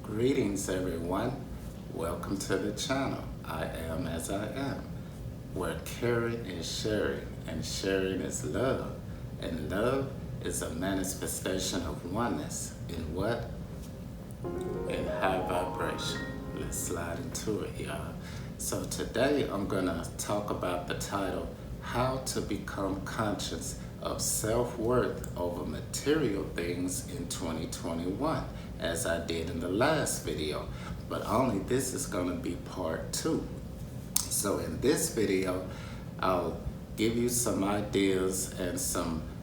Greetings everyone, welcome to the channel, I am as I am, where caring is sharing, and sharing is love, and love is a manifestation of oneness in what? In high vibration. Let's slide into it, y'all. So today I'm gonna talk about the title, How to Become Conscious of Self-Worth Over Material Things in 2021, as I did in the last video, but only this is going to be part 2. So in this video, I'll give you some ideas and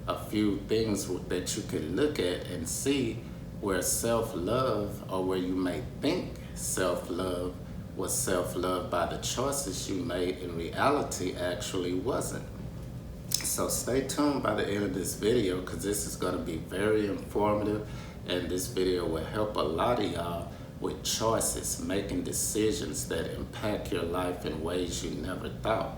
a few things that you can look at and see where self-love, or where you may think self-love was self-love by the choices you made, in reality actually wasn't. So stay tuned by the end of this video, because this is going to be very informative, and this video will help a lot of y'all with choices, making decisions that impact your life in ways you never thought.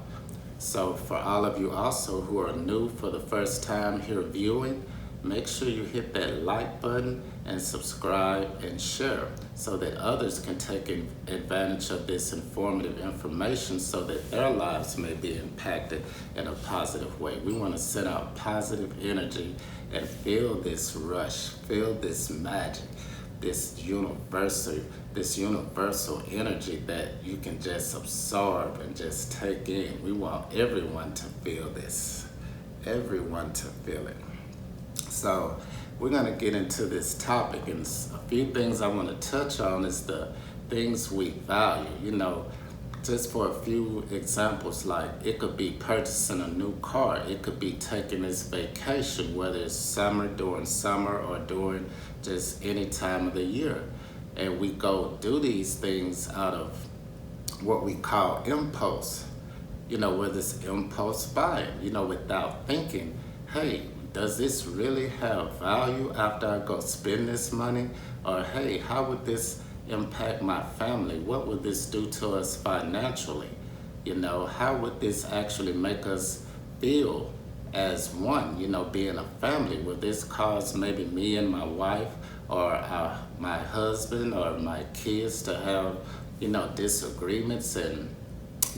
So for all of you also who are new for the first time here viewing, make sure you hit that like button and subscribe and share so that others can take advantage of this informative information so that their lives may be impacted in a positive way. We want to send out positive energy and feel this rush, feel this magic, this universal energy that you can just absorb and just take in. We want everyone to feel this, everyone to feel it. So we're going to get into this topic, and a few things I want to touch on is the things we value. Just for a few examples, like it could be purchasing a new car, it could be taking this vacation, whether it's during summer or during just any time of the year. And we go do these things out of what we call impulse, whether it's impulse buying, without thinking, hey, does this really have value after I go spend this money? Or hey, how would this impact my family? What would this do to us financially? How would this actually make us feel as one, being a family? Would this cause maybe me and my wife or my husband or my kids to have, disagreements, and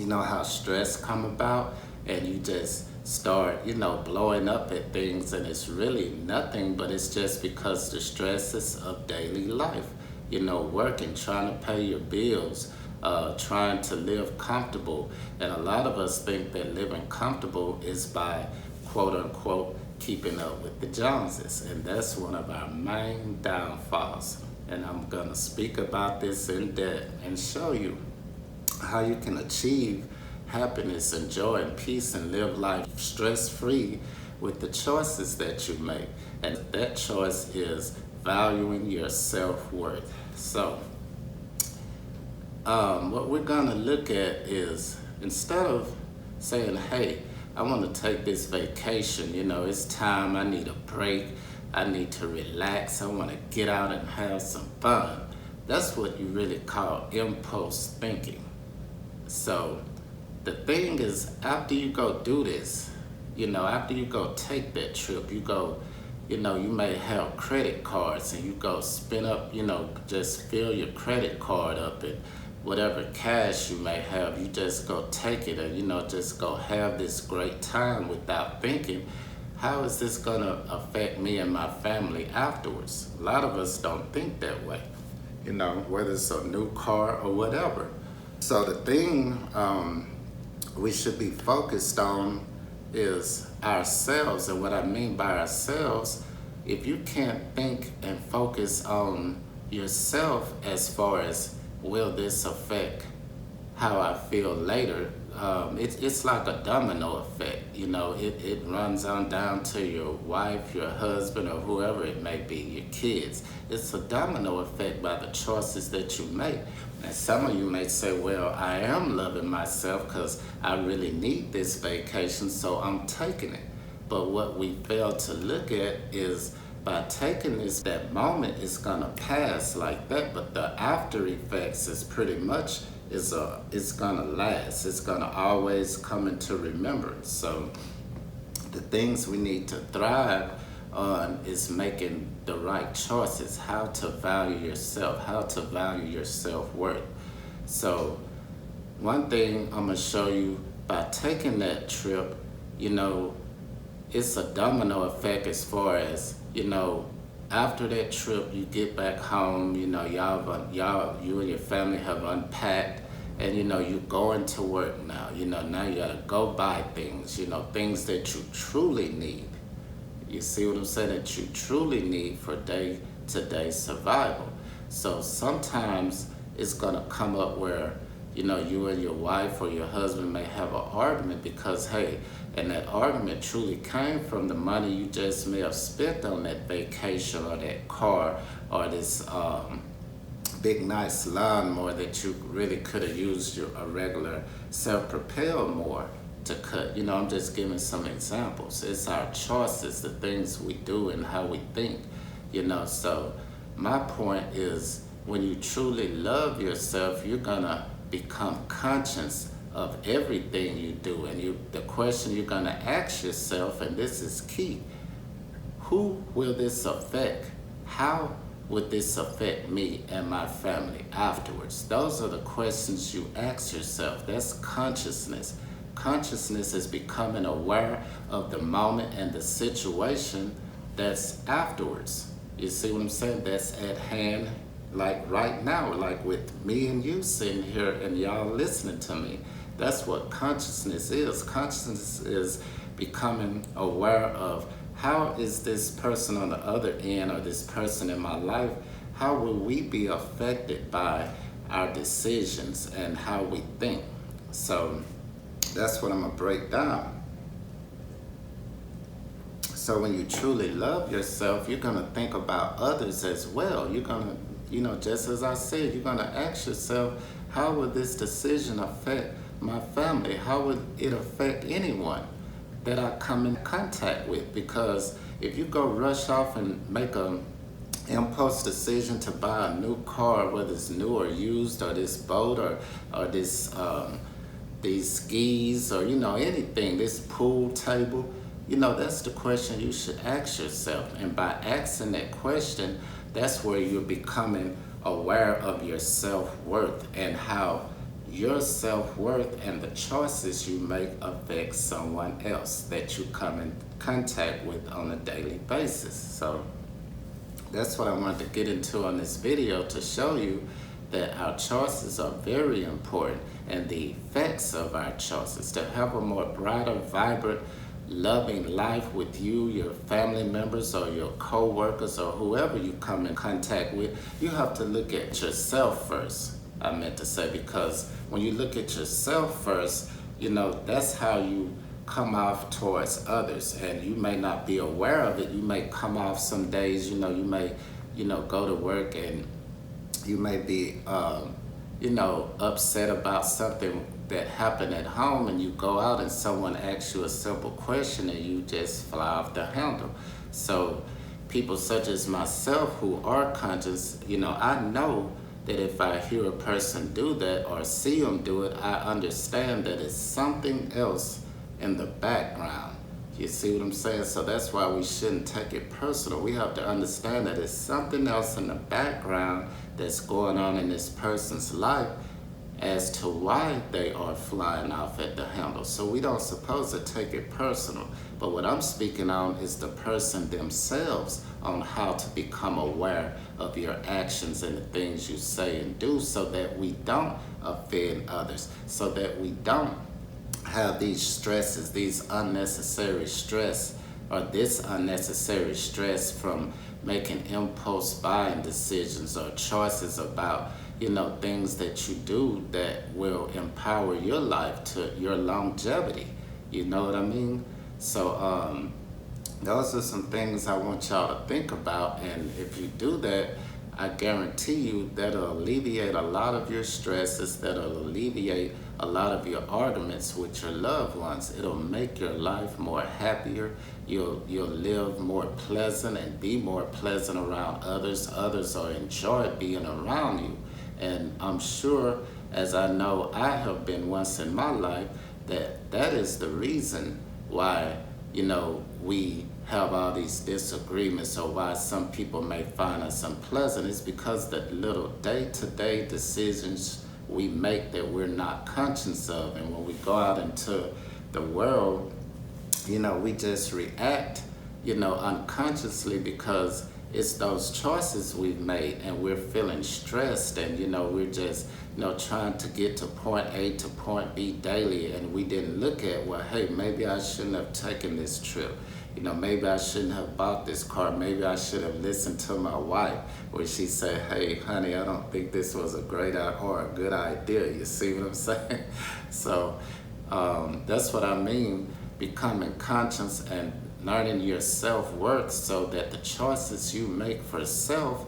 how stress come about, and you just start, blowing up at things, and it's really nothing, but it's just because the stresses of daily life, working, trying to pay your bills, trying to live comfortable. And a lot of us think that living comfortable is by, quote unquote, keeping up with the Joneses. And that's one of our main downfalls. And I'm gonna speak about this in depth and show you how you can achieve happiness and joy and peace and live life stress-free with the choices that you make. And that choice is valuing your self-worth. So what we're gonna look at is, instead of saying, hey, I want to take this vacation, it's time, I need a break, I need to relax, I want to get out and have some fun. That's what you really call impulse thinking. So the thing is, after you go do this, after you go take that trip, you go, you may have credit cards, and you go spend up, just fill your credit card up, and whatever cash you may have, you just go take it, and just go have this great time without thinking, how is this gonna affect me and my family afterwards? A lot of us don't think that way, whether it's a new car or whatever. So the thing we should be focused on is ourselves. And what I mean by ourselves, if you can't think and focus on yourself as far as, will this affect how I feel later, it's like a domino effect. It runs on down to your wife, your husband, or whoever it may be, your kids. It's a domino effect by the choices that you make. And some of you may say, well, I am loving myself because I really need this vacation, so I'm taking it. But what we fail to look at is, by taking this, that moment is gonna pass like that, but the after effects is pretty much, it's gonna last. It's gonna always come into remembrance. So the things we need to thrive on is making the right choices, how to value yourself, how to value your self-worth. So one thing I'm gonna show you, by taking that trip, you know, it's a domino effect as far as, you know, after that trip, you get back home, you know, you and your family have unpacked, and, you know, you going to work now. You know, now you gotta go buy things, you know, things that you truly need. You see what I'm saying? That you truly need for day-to-day survival. So sometimes it's gonna come up where, you know, you and your wife or your husband may have an argument because, hey, and that argument truly came from the money you just may have spent on that vacation or that car or this big nice lawnmower that you really could have used a regular self-propelled mower to cut. You know, I'm just giving some examples. It's our choices, the things we do and how we think, you know. So my point is, when you truly love yourself, you're gonna become conscious of everything you do. And the question you're gonna ask yourself, and this is key, who will this affect? How would this affect me and my family afterwards? Those are the questions you ask yourself. That's consciousness. Consciousness is becoming aware of the moment and the situation that's afterwards. You see what I'm saying? That's at hand, like right now, like with me and you sitting here and y'all listening to me. That's what consciousness is. Consciousness is becoming aware of, how is this person on the other end, or this person in my life, how will we be affected by our decisions and how we think? So that's what I'm gonna break down. So when you truly love yourself, you're gonna think about others as well. You're gonna, you know, just as I said, you're gonna ask yourself, how will this decision affect my family? How would it affect anyone that I come in contact with? Because if you go rush off and make a impulse decision to buy a new car, whether it's new or used, or this boat, or this these skis, or, you know, anything, this pool table, you know, that's the question you should ask yourself. And by asking that question, that's where you're becoming aware of your self-worth and how your self-worth and the choices you make affect someone else that you come in contact with on a daily basis. So that's what I wanted to get into on this video, to show you that our choices are very important, and the effects of our choices, to have a more brighter, vibrant, loving life with you, your family members, or your co-workers, or whoever you come in contact with. You have to look at yourself first, I meant to say, because when you look at yourself first, you know, that's how you come off towards others. And you may not be aware of it. You may come off some days, you know, you may, you know, go to work and you may be, you know, upset about something that happened at home, and you go out and someone asks you a simple question and you just fly off the handle. So people such as myself who are conscious, you know, I know that if I hear a person do that or see them do it, I understand that it's something else in the background. You see what I'm saying? So that's why we shouldn't take it personal. We have to understand that it's something else in the background that's going on in this person's life as to why they are flying off at the handle. So we don't suppose to take it personal. But what I'm speaking on is the person themselves, on how to become aware of your actions and the things you say and do, so that we don't offend others, so that we don't have these stresses, these unnecessary stress, or this unnecessary stress from making impulse buying decisions or choices about, you know, things that you do that will empower your life to your longevity. You know what I mean? So those are some things I want y'all to think about, and if you do that, I guarantee you that'll alleviate a lot of your stresses, that'll alleviate a lot of your arguments with your loved ones. It'll make your life more happier. You'll live more pleasant and be more pleasant around others. Others will enjoy being around you. And I'm sure, as I know I have been once in my life, that is the reason why, you know, we have all these disagreements, or why some people may find us unpleasant, is because the little day-to-day decisions we make that we're not conscious of. And when we go out into the world, we just react, unconsciously, because it's those choices we've made, and we're feeling stressed, and we're just trying to get to point A to point B daily, and we didn't look at, well, hey, maybe I shouldn't have taken this trip. Maybe I shouldn't have bought this car. Maybe I should have listened to my wife where she said, hey, honey, I don't think this was a great or a good idea. You see what I'm saying? So that's what I mean, becoming conscious and learning your self-worth, so that the choices you make for self,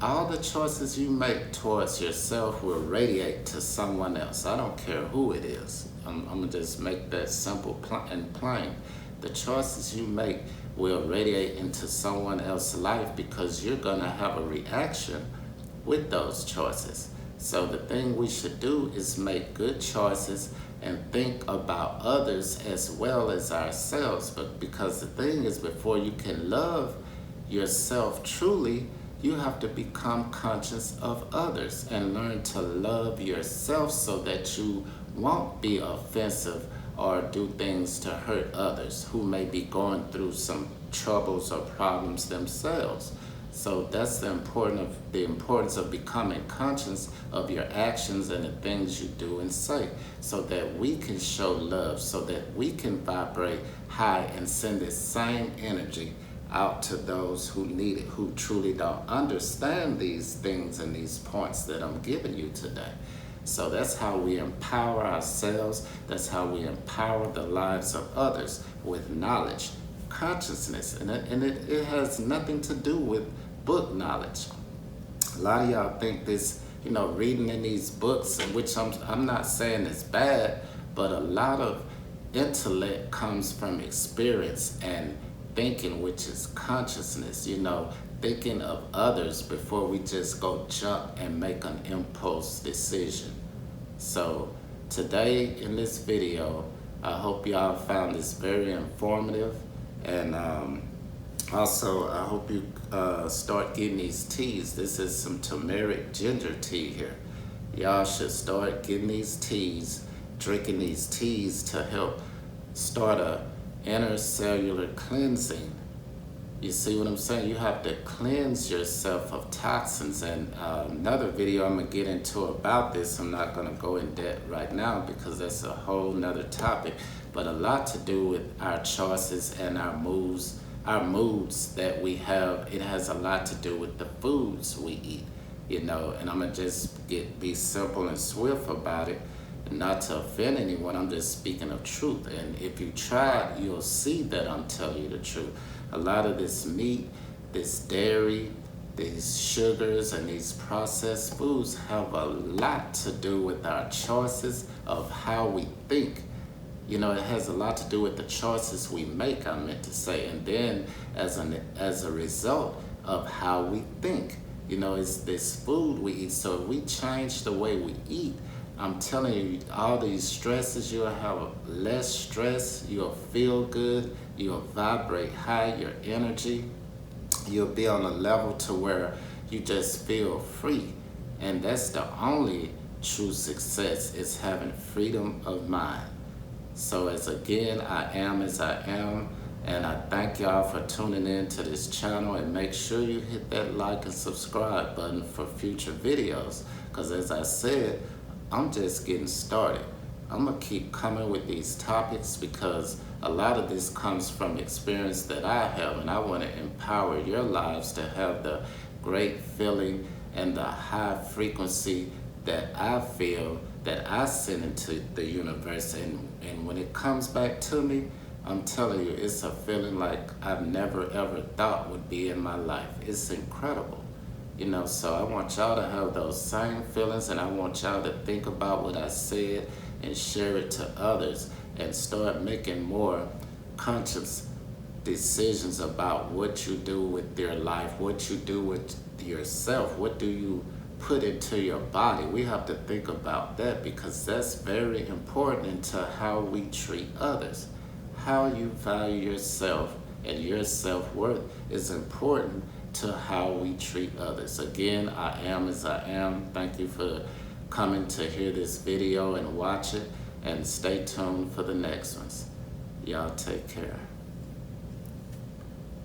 all the choices you make towards yourself will radiate to someone else. I don't care who it is. I'm going to just make that simple and plain. The choices you make will radiate into someone else's life, because you're going to have a reaction with those choices. So the thing we should do is make good choices and think about others as well as ourselves. But because the thing is, before you can love yourself truly, you have to become conscious of others and learn to love yourself, so that you won't be offensive or do things to hurt others who may be going through some troubles or problems themselves. So that's the importance of becoming conscious of your actions and the things you do and say, so that we can show love, so that we can vibrate high and send this same energy out to those who need it, who truly don't understand these things and these points that I'm giving you today. So that's how we empower ourselves. That's how we empower the lives of others, with knowledge, consciousness. And it has nothing to do with book knowledge. A lot of y'all think this, reading in these books, which I'm not saying it's bad, but a lot of intellect comes from experience and thinking, which is consciousness, thinking of others before we just go jump and make an impulse decision. So today in this video, I hope y'all found this very informative, and also I hope you start getting these teas. This is some turmeric ginger tea here. Y'all should start getting these teas, drinking these teas, to help start a inner cellular cleansing. You see what I'm saying? You have to cleanse yourself of toxins. And another video I'm gonna get into about this. I'm not gonna go in depth right now, because that's a whole nother topic, but a lot to do with our choices and our moods that we have. It has a lot to do with the foods we eat, and I'm gonna just be simple and swift about it, not to offend anyone. I'm just speaking of truth, and if you try it, you'll see that I'm telling you the truth. A lot of this meat, this dairy, these sugars, and these processed foods have a lot to do with our choices of how we think. It has a lot to do with the choices we make, I meant to say, and then as a result of how we think. It's this food we eat. So if we change the way we eat, I'm telling you, all these stresses, you'll have less stress, you'll feel good, you'll vibrate high, your energy, you'll be on a level to where you just feel free. And that's the only true success, is having freedom of mind. So again, I am as I am, and I thank y'all for tuning in to this channel, and make sure you hit that like and subscribe button for future videos, because as I said, I'm just getting started. I'm gonna keep coming with these topics, because a lot of this comes from experience that I have, and I want to empower your lives to have the great feeling and the high frequency that I feel, that I send into the universe. And when it comes back to me, I'm telling you, it's a feeling like I've never ever thought would be in my life. It's incredible. So I want y'all to have those same feelings, and I want y'all to think about what I said and share it to others, and start making more conscious decisions about what you do with your life, what you do with yourself, what do you put into your body. We have to think about that, because that's very important into how we treat others. How you value yourself and your self-worth is important to how we treat others. Again, I am as I am. Thank you for coming to hear this video and watch it, and stay tuned for the next ones. Y'all take care.